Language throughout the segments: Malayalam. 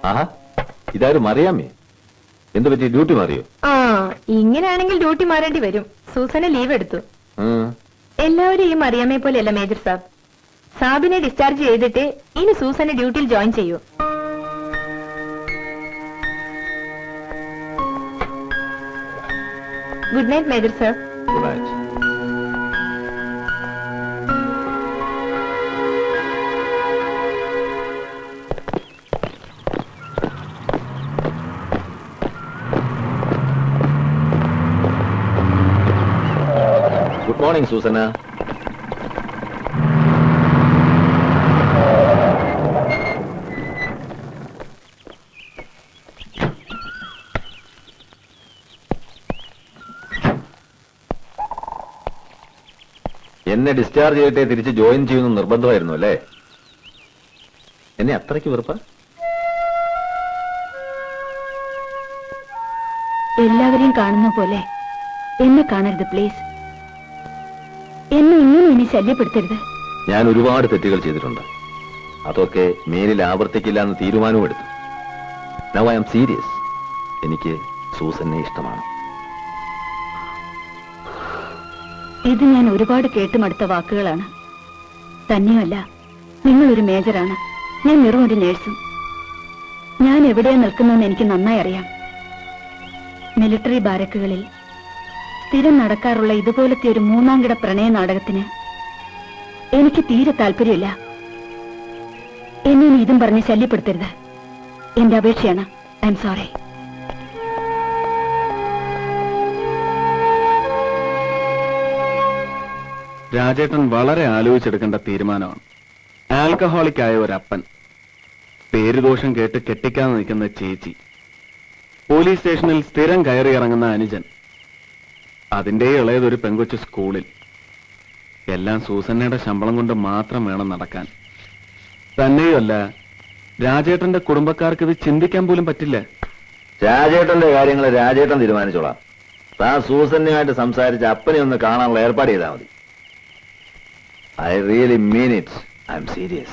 ആഹാ, ഇതാരും അറിയാമേ? എന്ത് പറ്റി, ഡ്യൂട്ടി മാറിയോ? ആ, ഇങ്ങനെയാണെങ്കിൽ ഡ്യൂട്ടി മാറേണ്ടി വരും. സൂസന ലീവ് എടുത്തു. എല്ലാവരും ഈ മറിയാമ്മയെ പോലെയല്ല മേജർ സാബ്. സാബിനെ ഡിസ്ചാർജ് ചെയ്തിട്ട് ഇനി സൂസനെ ഡ്യൂട്ടിയിൽ ജോയിൻ ചെയ്യൂ. Good night major sir. Good night. Good morning Susanna. എന്നെ ഡിസ്ചാർജ് ചെയ്തിട്ടേ തിരിച്ച് ജോയിൻ ചെയ്യുന്ന നിർബന്ധമായിരുന്നു അല്ലേ? എന്നെ അത്രയ്ക്ക് വെറുപ്പ? എല്ലാവരെയും കാണുന്ന പോലെ എന്നെ കാണരുത് പ്ലീസ്. എന്നെ ഇങ്ങനെ ഇനി ശല്യപ്പെടുത്തരുത്. ഞാൻ ഒരുപാട് തെറ്റുകൾ ചെയ്തിട്ടുണ്ട്. അതൊക്കെ മേലിൽ ആവർത്തിക്കില്ല എന്ന് തീരുമാനവും എടുത്തു. Now I am serious. എനിക്ക് സൂസനെ ഇഷ്ടമാണ്. ഇത് ഞാൻ ഒരുപാട് കേട്ടുമടുത്ത വാക്കുകളാണ്. തന്നെയുമല്ല, നിങ്ങളൊരു മേജറാണ്, ഞാൻ വെറും ഒരു നേഴ്സും. ഞാൻ എവിടെയാ നിൽക്കുന്നതെന്ന് എനിക്ക് നന്നായി അറിയാം. മിലിറ്ററി ബാരക്കുകളിൽ സ്ഥിരം നടക്കാറുള്ള ഇതുപോലത്തെ ഒരു മൂന്നാംകിട പ്രണയ നാടകത്തിന് എനിക്ക് തീരെ താല്പര്യമില്ല. എന്നെ ഇതും പറഞ്ഞ് ശല്യപ്പെടുത്തരുത്. എന്റെ അപേക്ഷയാണ്. I am sorry. രാജേട്ടൻ വളരെ ആലോചിച്ചെടുക്കേണ്ട തീരുമാനമാണ്. ആൽക്കഹോളിക് ആയ ഒരപ്പൻ, പേരുദോഷം കേട്ട് കെട്ടിക്കാതെ നിൽക്കുന്ന ചേച്ചി, പോലീസ് സ്റ്റേഷനിൽ സ്ഥിരം കയറി ഇറങ്ങുന്ന അനുജൻ, അതിന്റെ ഇളയതൊരു പെങ്കൊച്ചു സ്കൂളിൽ. എല്ലാം സൂസന്നയുടെ ശമ്പളം കൊണ്ട് മാത്രം വേണം നടക്കാൻ. തന്നെയുമല്ല, രാജേട്ടന്റെ കുടുംബക്കാർക്ക് ഇത് ചിന്തിക്കാൻ പോലും പറ്റില്ല. രാജേട്ടന്റെ കാര്യങ്ങൾ രാജേട്ടൻ തീരുമാനിച്ചോളാം. താൻ സൂസന്നയുമായിട്ട് സംസാരിച്ച് അപ്പനെ ഒന്ന് കാണാനുള്ള ഏർപ്പാട് ചെയ്താൽ മതി. I really mean it. I'm serious.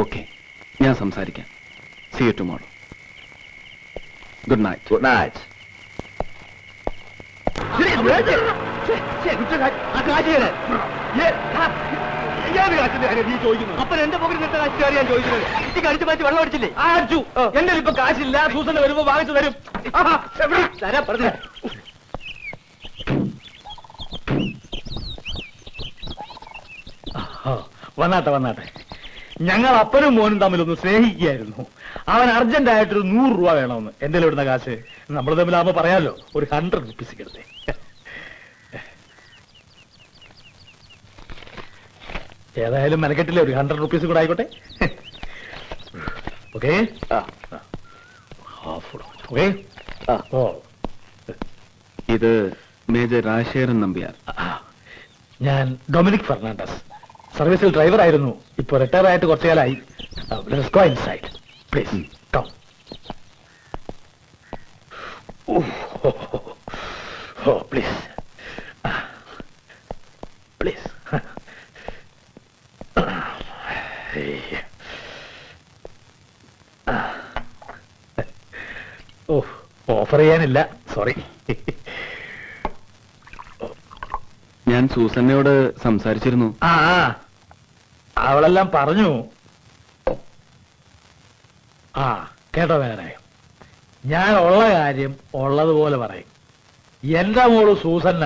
Okay, ഞാൻ സംസാരിക്കാം. See you tomorrow. Good night. Good night. അപ്പൻ എന്റെ പോക്കറ്റിൽ നിട്ട കാശ് കയറിയാൻ ചോദിക്കുന്നത്. കുട്ടിക്ക് അടിച്ചു മാറ്റി വെള്ളം അടിച്ചില്ലേ? അടിച്ചു. എന്റെ ഇപ്പൊ കാശില്ല. സൂസന വരുമ്പോ വാങ്ങിച്ചു തരും. തരാ പറഞ്ഞു. വന്നാട്ടെ വന്നാട്ടെ. ഞങ്ങൾ അപ്പനും മോനും തമ്മിലൊന്ന് സ്നേഹിക്കുകയായിരുന്നു. അവൻ അർജന്റ് ആയിട്ടൊരു 100 രൂപ വേണമെന്ന്. എന്റെ ഇവിടുന്ന കാശ് നമ്മൾ തമ്മിലാകുമ്പോ പറയാലോ, ഒരു 100 റുപ്പീസ് എടുത്തേ. ഏതായാലും മെനക്കെട്ടില്ലേ, ഒരു 100 റുപ്പീസ് കൂടെ ആയിക്കോട്ടെ. Okay okay. ഓ, ഇത് മേജർ രാജശേഖരൻ നമ്പ്യാർ. ഞാൻ ഡൊമിനിക് ഫെർണാണ്ടസ്. സർവീസിൽ ഡ്രൈവർ ആയിരുന്നു. ഇപ്പൊ റിട്ടയർ ആയിട്ട് കുറച്ചു കാലമായി. Let's go inside. Please, come. Oh, please. Please. Offer ചെയ്യാനില്ല, സോറി. ഞാൻ സൂസന്നയോട് സംസാരിച്ചിരുന്നു. അവളെല്ലാം പറഞ്ഞു. കേട്ടോ വേറെ, ഞാൻ ഉള്ള കാര്യം ഉള്ളതുപോലെ പറയും. എന്റെ മോള് സൂസന്ന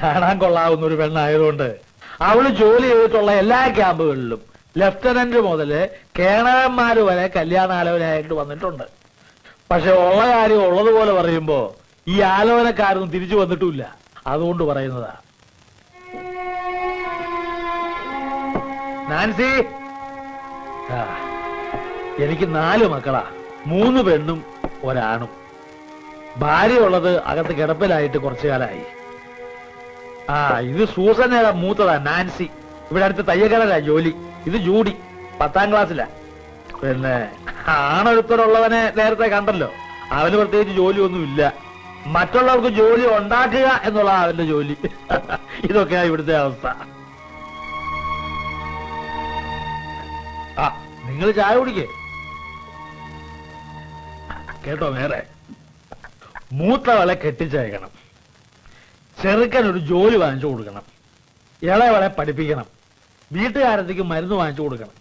കാണാൻ കൊള്ളാവുന്ന ഒരു പെണ്ണായതുകൊണ്ട് അവള് ജോലി ചെയ്തിട്ടുള്ള എല്ലാ ക്യാമ്പുകളിലും ലെഫ്റ്റനന്റ് മുതല് കേണവന്മാര് വരെ കല്യാണാലോചനയായിട്ട് വന്നിട്ടുണ്ട്. പക്ഷെ ഉള്ള കാര്യം ഉള്ളതുപോലെ പറയുമ്പോ ഈ ആലോചനക്കാരൊന്നും തിരിച്ചു വന്നിട്ടുമില്ല. അതുകൊണ്ട് പറയുന്നതാ. നാൻസി, എനിക്ക് 4 മക്കളാ, 3 പെണ്ണും ഒരാണും. ഭാര്യ ഉള്ളത് അകത്ത് കിടപ്പിലായിട്ട് കുറച്ചു കാലമായി. ഇത് സൂസനയുടെ മൂത്തതാ നാൻസി. ഇവിടെ അടുത്ത് തയ്യക്കടലാ ജോലി. ഇത് ജൂഡി, 10ാം ക്ലാസ്സിലാ. പിന്നെ ആണൊരുത്തരുള്ളവനെ നേരത്തെ കണ്ടല്ലോ. അവന് പ്രത്യേകിച്ച് ജോലിയൊന്നും ഇല്ല. മറ്റുള്ളവർക്ക് ജോലി ഉണ്ടാക്കുക എന്നുള്ള അവന്റെ ജോലി. ഇതൊക്കെയാ ഇവിടുത്തെ അവസ്ഥ. നിങ്ങൾ ചായ കുടിക്കേ. കേട്ടോ വേറെ, മൂത്തവളെ കെട്ടിച്ചയക്കണം, ചെറുക്കൻ ഒരു ജോലി വാങ്ങിച്ചു കൊടുക്കണം, ഇളയവളെ പഠിപ്പിക്കണം, വീട്ടുകാരത്തേക്ക് മരുന്ന് വാങ്ങിച്ചു കൊടുക്കണം.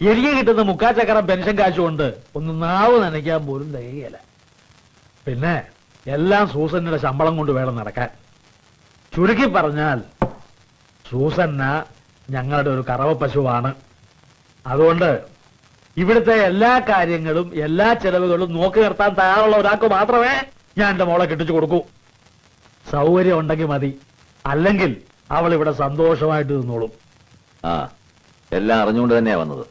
എനിക്ക് കിട്ടുന്ന മുക്കാച്ചക്കരം പെൻഷൻ കാശുകൊണ്ട് ഒന്ന് നാവ് നനയ്ക്കാൻ പോലും തികയില്ല. പിന്നെ എല്ലാം സൂസന്നയുടെ ശമ്പളം കൊണ്ട് വേണം നടക്കാൻ. ചുരുക്കി പറഞ്ഞാൽ സൂസന്ന ഞങ്ങളുടെ ഒരു കറവ പശുവാണ്. അതുകൊണ്ട് ഇവിടുത്തെ എല്ലാ കാര്യങ്ങളും എല്ലാ ചെലവുകളും നോക്കി നിർത്താൻ തയ്യാറുള്ള ഒരാൾക്ക് മാത്രമേ ഞാൻ എന്റെ മോളെ കെട്ടിച്ചു കൊടുക്കൂ. സൗകര്യം ഉണ്ടെങ്കിൽ മതി, അല്ലെങ്കിൽ അവൾ ഇവിടെ സന്തോഷമായിട്ട് നിന്നോളും. ആ, എല്ലാം അറിഞ്ഞുകൊണ്ട് തന്നെയാ വന്നത്.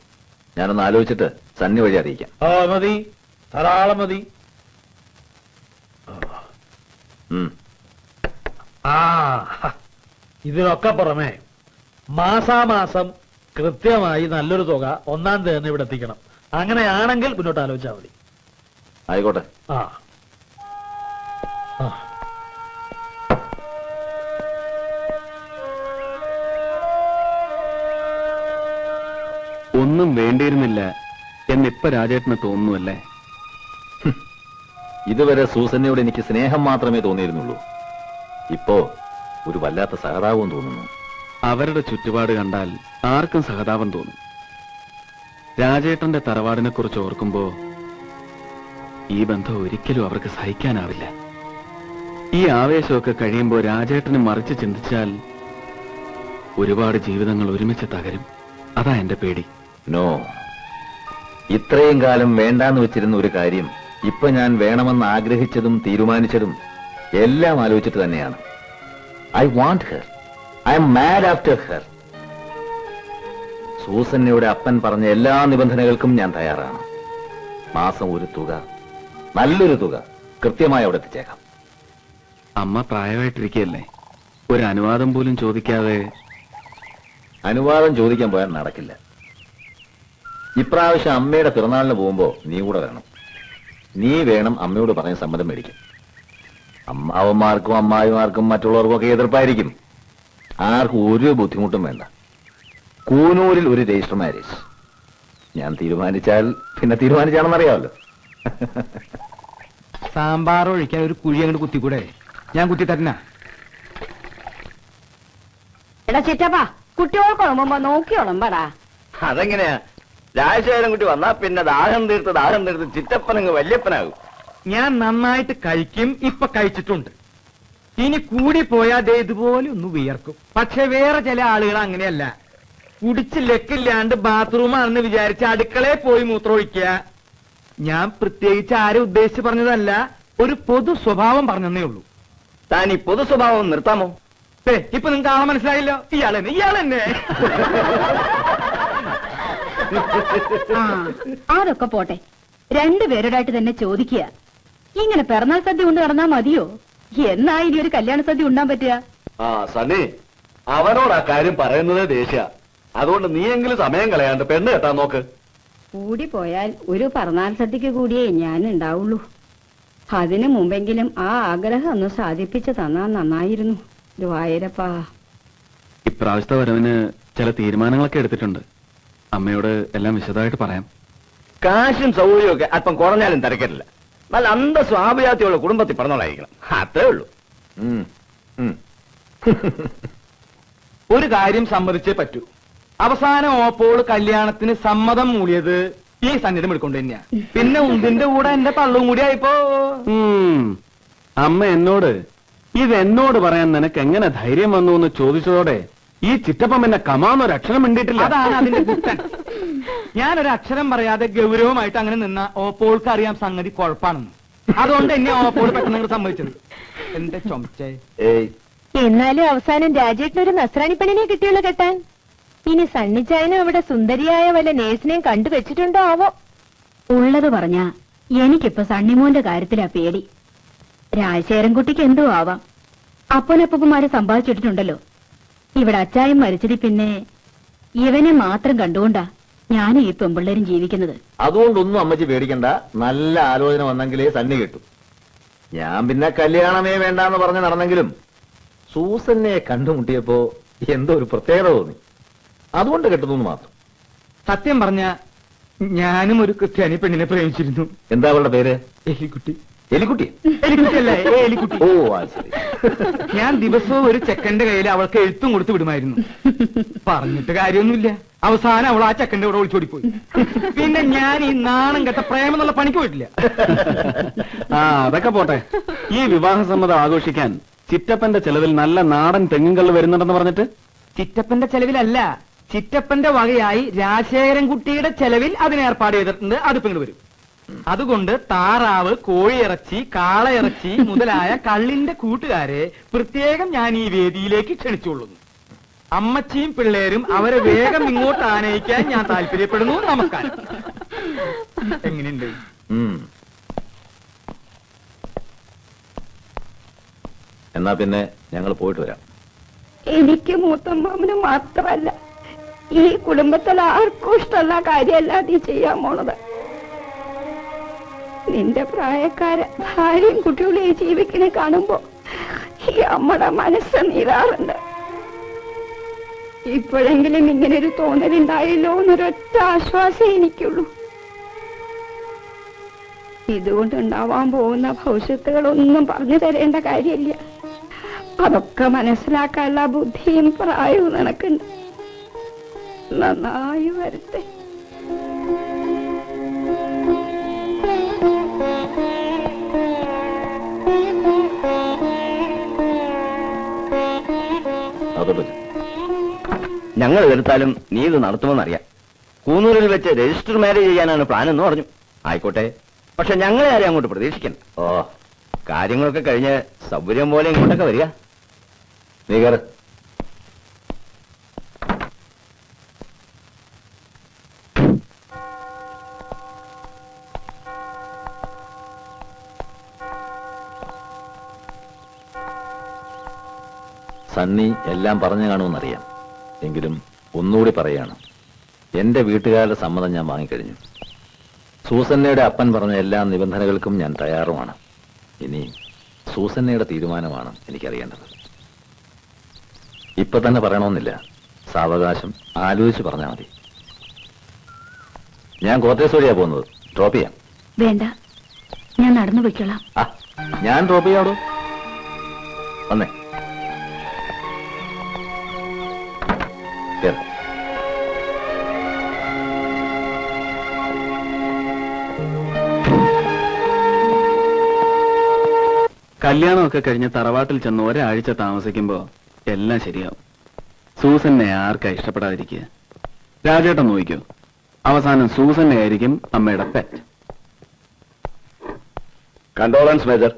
ഞാനൊന്ന് ആലോചിച്ചിട്ട് സന്നി വഴി അറിയിക്കാം. ആ മതി, ധാരാളം മതി. ആ, ഇതിനൊക്കെ പുറമെ മാസാമാസം കൃത്യമായി നല്ലൊരു തുക 1-ാം തീയതി തന്നെ ഇവിടെ എത്തിക്കണം. അങ്ങനെയാണെങ്കിൽ മുന്നോട്ട് ആലോചിച്ചാൽ മതി. ആയിക്കോട്ടെ. ആ ആ. ഒന്നും വേണ്ടിയിരുന്നില്ല എന്നിപ്പ രാജേട്ടന് തോന്നുന്നുവല്ലേ? ഇതുവരെ സൂസന്നയോട് എനിക്ക് സ്നേഹം മാത്രമേ തോന്നിയിരുന്നുള്ളൂ. ഇപ്പോ ഒരു വല്ലാത്ത സഹതാപവും തോന്നുന്നു. അവരുടെ ചുറ്റുപാട് കണ്ടാൽ ആർക്കും സഹതാപം തോന്നും. രാജേട്ടന്റെ തറവാടിനെ കുറിച്ച് ഓർക്കുമ്പോ ഈ ബന്ധം ഒരിക്കലും അവർക്ക് സഹിക്കാനാവില്ല. ഈ ആവേശമൊക്കെ കഴിയുമ്പോ രാജേട്ടനെ മറിച്ച് ചിന്തിച്ചാൽ ഒരുപാട് ജീവിതങ്ങൾ ഒരുമിച്ച് തകരും. അതാ എന്റെ പേടി. നോ, ഇത്രയും കാലം വേണ്ടാന്ന് വെച്ചിരുന്ന ഒരു കാര്യം ഇപ്പൊ ഞാൻ വേണമെന്ന് ആഗ്രഹിച്ചതും തീരുമാനിച്ചതും എല്ലാം ആലോചിച്ചിട്ട് തന്നെയാണ്. I want her. I'm mad after her. സൂസന്നയുടെ അപ്പൻ പറഞ്ഞ എല്ലാ നിബന്ധനകൾക്കും ഞാൻ തയ്യാറാണ്. മാസം ഒരു തുക, നല്ലൊരു തുക കൃത്യമായി അവിടെ എത്തിച്ചേക്കാം. അമ്മ പ്രായമായിട്ടിരിക്കുകയല്ലേ, ഒരു അനുവാദം പോലും ചോദിക്കാതെ? അനുവാദം ചോദിക്കാൻ പോയാൽ നടക്കില്ല. ഇപ്രാവശ്യം അമ്മയുടെ പിറന്നാളിന് പോകുമ്പോ നീ കൂടെ വേണം. നീ വേണം അമ്മയോട് പറഞ്ഞ സമ്മതം മേടിക്കും. അമ്മാവന്മാർക്കും അമ്മായിമാർക്കും മറ്റുള്ളവർക്കും ഒക്കെ എതിർപ്പായിരിക്കും. ആർക്കും ഒരു ബുദ്ധിമുട്ടും വേണ്ട. കൂനൂരിൽ ഒരു രജിസ്റ്റർ മാരേജ്. ഞാൻ തീരുമാനിച്ചാൽ പിന്നെ തീരുമാനിച്ചാണെന്നറിയാമല്ലോ. സാമ്പാർ ഒഴിക്കാൻ ഒരു കുഴി അങ്ങോട്ട് കുത്തിക്കൂടെ? ഞാൻ കുത്തി തരണ. എടാ ചിറ്റപ്പാ, കുട്ടികൾക്കുളമ്പോ നോക്കിയോളമ്പടാ. അതെങ്ങനെയാ? രാജശേഖരൻ കുട്ടി വന്നാ പിന്നെ ദാഹം തീർത്ത് ചിറ്റപ്പനങ്ങ് വല്യപ്പനാകും. ഞാൻ നന്നായിട്ട് കഴിക്കും, ഇപ്പൊ കഴിച്ചിട്ടുണ്ട്. ഇനി കൂടി പോയാൽ ദേ ഇതുപോലെ ഒന്ന് വിയർക്കും. പക്ഷെ വേറെ ചില ആളുകൾ അങ്ങനെയല്ല. കുടിച്ച് ലക്കില്ലാണ്ട് ബാത്റൂമാണെന്ന് വിചാരിച്ച് അടുക്കളയിൽ പോയി മൂത്രമൊഴിക്കുക. ഞാൻ പ്രത്യേകിച്ച് ആരും ഉദ്ദേശിച്ച് പറഞ്ഞതല്ല, ഒരു പൊതു സ്വഭാവം പറഞ്ഞതേ ഉള്ളൂ. താൻ ഈ പൊതു സ്വഭാവം നിർത്താമോ? ഇപ്പൊ നിങ്ങൾക്ക് ആളെ മനസ്സിലായില്ലോ. ഇയാളെന്നെ അതൊക്കെ പോട്ടെ, രണ്ടുപേരോടായിട്ട് തന്നെ ചോദിക്കുക. ഇങ്ങനെ പിറന്നാൾ സദ്യ കൊണ്ട് നടന്നാ മതിയോ? എന്നാ ഇനി ഒരു കല്യാണ സദ്യ ഉണ്ടാൻ പറ്റുക? ആ സണ്ണി, അവനോട് ആ കാര്യം പറയുന്നതേ ദേഷ്യ. അതുകൊണ്ട് നീയെങ്കിലും സമയം കളയാണ്ട് പെണ്ണ് കെട്ടാൻ നോക്ക്. കൂടി പോയാൽ ഒരു പിറന്നാൾ സദ്യക്ക് കൂടിയേ ഞാൻ ഉണ്ടാവുള്ളൂ. അതിനു മുമ്പെങ്കിലും ആ ആഗ്രഹം ഒന്ന് സാധിപ്പിച്ചു തന്നാ നന്നായിരുന്നു. ദ്വായരപ്പാ. ഇപ്രാവശ്യത്തെ വരവിന് ചില തീരുമാനങ്ങളൊക്കെ എടുത്തിട്ടുണ്ട്. അമ്മയോട് എല്ലാം വിശദമായിട്ട് പറയാം. കാശും സൗകര്യവും ഒക്കെ അല്പം കുറഞ്ഞാലും തിരക്കില്ല. നല്ല അന്തസ്വാഭിജാത്യമുള്ള കുടുംബത്തിൽ പറഞ്ഞോളായിരിക്കണം. അത്രേ ഉള്ളൂ. ഒരു കാര്യം സമ്മതിച്ചേ പറ്റൂ. അവസാനം ഓപ്പോൾ കല്യാണത്തിന് സമ്മതം മൂടിയത് ഈ സന്നിധം എടുക്കൊണ്ട് തന്നെയാ. പിന്നെ ഉന്തിന്റെ കൂടെ എന്റെ തള്ളും കൂടി ആയിപ്പോ. അമ്മ എന്നോട് ഇതെന്നോട് പറയാൻ നിനക്ക് എങ്ങനെ ധൈര്യം വന്നു എന്ന് ചോദിച്ചതോടെ ഈ ചിറ്റപ്പം എന്നെ കമാന്നൊരക്ഷരം മിണ്ടിയിട്ടില്ല. അതാണ് അതിന്റെ കുറ്റം. ഞാനൊരു അക്ഷരം പറയാതെ ഗൗരവമായിട്ട് അങ്ങനെ നിന്ന ഓപ്പോൾക്ക് അറിയാം സംഗതി കുഴപ്പാണെന്ന്. അതുകൊണ്ട് എന്നെ ഓപ്പോൾ പെട്ടെന്ന് സംഭവിച്ചത്. എന്റെ ചൊമച്ചേ. എന്നാലും അവസാനം രാജേട്ടനൊരു നസ്രാണി പെണ്ണിനെ കിട്ടിയുള്ള കെട്ടാൻ. ഇനി സണ്ണിച്ചായനും അവിടെ സുന്ദരിയായ വല്ല നേഴ്സിനെയും കണ്ടുവച്ചിട്ടുണ്ടോ ആവോ? ഉള്ളത് പറഞ്ഞ എനിക്കിപ്പോ സണ്ണിമോന്റെ കാര്യത്തിലാ പേടി. രാജശേഖരൻകുട്ടിക്ക് എന്തോ ആവാം. അപ്പനപ്പന്മാരെ സമ്പാദിച്ചിട്ടുണ്ടല്ലോ. ഇവിടെ അച്ചായം മരിച്ചതി പിന്നെ ഇവനെ മാത്രം കണ്ടുകൊണ്ടാ ഞാനും ഈ പെമ്പിള്ളേരും ജീവിക്കുന്നത്. അതുകൊണ്ടൊന്നും അമ്മച്ചി പേടിക്കണ്ട. നല്ല ആലോചന വന്നെങ്കിലേ സണ്ണി കിട്ടും. ഞാൻ പിന്നെ കല്യാണമേ വേണ്ടാന്ന് പറഞ്ഞ് നടന്നെങ്കിലും സൂസന്നെ കണ്ടുമുട്ടിയപ്പോ എന്തോ ഒരു പ്രത്യേകത തോന്നി. അതുകൊണ്ട് കെട്ടുന്നു മാത്രം. സത്യം പറഞ്ഞ ഞാനും ഒരു ക്രിസ്ത്യാനി പെണ്ണിനെ പ്രേമിച്ചിരുന്നു. എന്താ അവളുടെ പേര്? എലിക്കുട്ടി. എലിക്കുട്ടി? എലിക്കുട്ടിയല്ല, എലിക്കുട്ടി. ഓ അത് ശരി. ഞാൻ ദിവസവും ഒരു ചെക്കന്റെ കയ്യിൽ അവൾക്ക് എഴുത്തും കൊടുത്ത് വിടുമായിരുന്നു. പറഞ്ഞിട്ട് കാര്യമൊന്നുമില്ല. അവസാനം അവൾ ആ ചെക്കന്റെ കൂടെ ഒളിച്ചോടിപ്പോയി. പിന്നെ ഞാൻ ഈ നാണം കെട്ട പ്രേമം എന്നുള്ള പണിക്ക് പോയിട്ടില്ല. ആ അതൊക്കെ പോട്ടെ. ഈ വിവാഹ സമ്മതം ആഘോഷിക്കാൻ ചിറ്റപ്പന്റെ ചെലവിൽ നല്ല നാടൻ തെങ്ങുകൾ വരുന്നുണ്ടെന്ന് പറഞ്ഞിട്ട്? ചിറ്റപ്പന്റെ ചെലവിലല്ല, ചിറ്റപ്പന്റെ വകയായി രാജശേഖരൻ കുട്ടിയുടെ ചെലവിൽ അതിന് ഏർപ്പാട് ചെയ്തിട്ടുണ്ട്. അതിപ്പോ ഇങ്ങോട്ട് വരും. അതുകൊണ്ട് താറാവ്, കോഴിയിറച്ചി, കാളയിറച്ചി മുതലായ കള്ളിന്റെ കൂട്ടുകാരെ പ്രത്യേകം ഞാൻ ഈ വേദിയിലേക്ക് ക്ഷണിച്ചുകൊള്ളുന്നു. അമ്മച്ചിയും പിള്ളേരും അവരെ വേഗം ഇങ്ങോട്ട് ആനയിക്കാൻ ഞാൻ താല്പര്യപ്പെടുന്നു. നമസ്കാരം. എങ്ങനെയുണ്ട്? എന്നാ പിന്നെ ഞങ്ങൾ പോയിട്ട് വരാം. എനിക്ക് മൂത്തമ്മാമന് മാത്രല്ല, ഈ കുടുംബത്തിൽ ആർക്കും ഇഷ്ടമുള്ള കാര്യമല്ല നീ ചെയ്യാൻ പോണത്. നിന്റെ പ്രായക്കാരെ ഭാര്യയും കുട്ടികളെയും ജീവിക്കണെ കാണുമ്പോ ഈ അമ്മയുടെ മനസ്സ് നീറാറുണ്ട്. ഇപ്പോഴെങ്കിലും ഇങ്ങനൊരു തോന്നലുണ്ടായല്ലോ എന്നൊരൊറ്റ ആശ്വാസം എനിക്കുള്ളൂ. ഇതുകൊണ്ടുണ്ടാവാൻ പോകുന്ന ഭവിഷ്യത്തുകളൊന്നും പറഞ്ഞു തരേണ്ട കാര്യമില്ല. അതൊക്കെ മനസ്സിലാക്കാനുള്ള ബുദ്ധിയും പ്രായവും നിനക്കുണ്ട്. നന്നായി വരട്ടെ. ഞങ്ങൾ എതിർത്താലും നീ ഇത് നടത്തുമെന്നറിയാം. കൂന്നൂരിൽ വെച്ച് രജിസ്റ്റർ മാരേജ് ചെയ്യാനാണ് പ്ലാൻ എന്ന് പറഞ്ഞു. ആയിക്കോട്ടെ, പക്ഷെ ഞങ്ങളെ ആരെയും അങ്ങോട്ട് പ്രതീക്ഷിക്കണം. ഓ, കാര്യങ്ങളൊക്കെ കഴിഞ്ഞ് സൗകര്യം പോലെ ഇങ്ങോട്ടൊക്കെ വരിക. നീ കയറ്. സണ്ണി എല്ലാം പറഞ്ഞു കാണുമെന്നറിയാം. എങ്കിലും ഒന്നുകൂടി പറയാണ്, എന്റെ വീട്ടുകാരുടെ സമ്മതം ഞാൻ വാങ്ങിക്കഴിഞ്ഞു. സൂസന്നയുടെ അപ്പൻ പറഞ്ഞ എല്ലാ നിബന്ധനകൾക്കും ഞാൻ തയ്യാറുമാണ്. ഇനി സൂസന്നയുടെ തീരുമാനമാണ് എനിക്കറിയേണ്ടത്. ഇപ്പൊ തന്നെ പറയണമെന്നില്ല, സാവകാശം ആലോചിച്ച് പറഞ്ഞാൽ മതി. ഞാൻ കോട്ടേഴ്സ് വഴിയാ പോകുന്നത്. ഡ്രോപ്പ് ചെയ്യാം? വേണ്ട, ഞാൻ നടന്നു പോയിക്കോളാം. ആ, ഞാൻ ഡ്രോപ്പ് ചെയ്യാടോ. വന്നേ. കേറ്. കല്യാണമൊക്കെ കഴിഞ്ഞ് തറവാട്ടിൽ ചെന്ന് ഒരാഴ്ച താമസിക്കുമ്പോ എല്ലാം ശരിയാവും. സൂസന്നെ ആർക്കാ ഇഷ്ടപ്പെടാതിരിക്കുക? രാജേട്ടൻ നോക്കിക്കോ, അവസാനം സൂസന്നെ ആയിരിക്കും അമ്മയുടെ പെറ്റ്. Condolence major.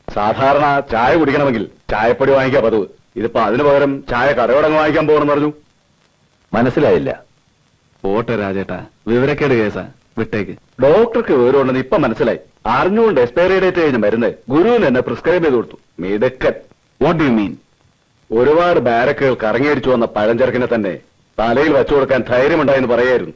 സാധാരണ ചായ കുടിക്കണമെങ്കിൽ ചായപ്പൊടി വാങ്ങിക്കാൻ പതിവ്. ഇതിപ്പോ അതിനു പകരം ചായ കടയോടങ്ങ് വാങ്ങിക്കാൻ പോകണമെന്ന് പറഞ്ഞു. മനസ്സിലായില്ല. പോട്ടെ രാജേട്ടാ, വിവരക്കേട് കേസാ, വിട്ടേക്ക്. ഡോക്ടർക്ക് വിവരമുണ്ടെന്ന് ഇപ്പൊ മനസ്സിലായി. അറിഞ്ഞുകൊണ്ട് എക്സ്പയറി ഡേറ്റ് കഴിഞ്ഞ് മരുന്ന് ഗുരുവിന് എന്നെ പ്രിസ്ക്രൈബ് ചെയ്ത് കൊടുത്തു. മിടുക്കൻ. What you mean? ഒരുപാട് ബാരക്കുകൾ കറങ്ങിയടിച്ചു വന്ന പഴഞ്ചരക്കിനെ തന്നെ തലയിൽ വച്ചു കൊടുക്കാൻ ധൈര്യമുണ്ടായെന്ന് പറയായിരുന്നു.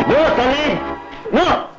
No, Stanley! No!